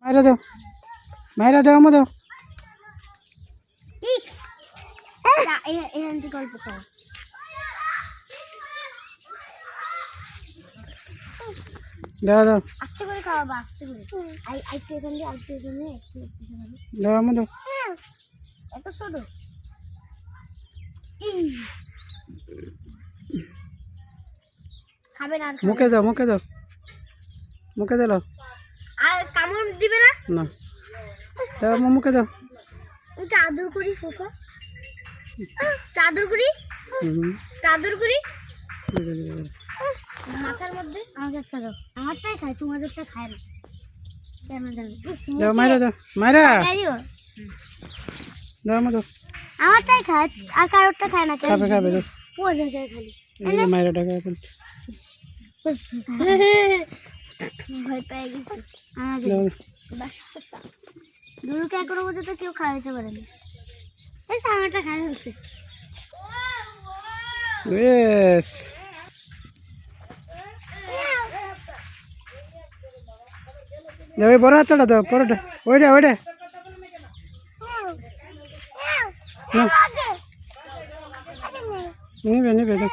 মাইরা দাও আমাদের গল্প করো দাও দাও আস্তে করে খাওয়াবা আস্তে করে আইতে এখান দিয়ে আইতে এখানে দাও আমাদের এত ছোট খাবে না মুখে দাও মুখে দিল আর কামড় দিবে না না দাও মুখে দাও ওটা আদর করি ফুফা আদর করি আদর করি মাথার মধ্যে আমাদেরটা দাও আমারটাই খায় তোমাদেরটা খায় না কেন জানো দাও মাইরা দাও আমাদের আমারটাই খায় আর কারোরটা খায় না খাবে দাও পড়ে যায় খালি এই মাইরা টাকা এখন ভয় পেয়ে গেছি গরুকে এখনো পর্যন্ত কেউ খাওয়াতে পারেনি এই আমারটা খাওয়া হচ্ছে বেশ দাও বড় হাতটা দাও পরোটা ওইটা নিবে দাও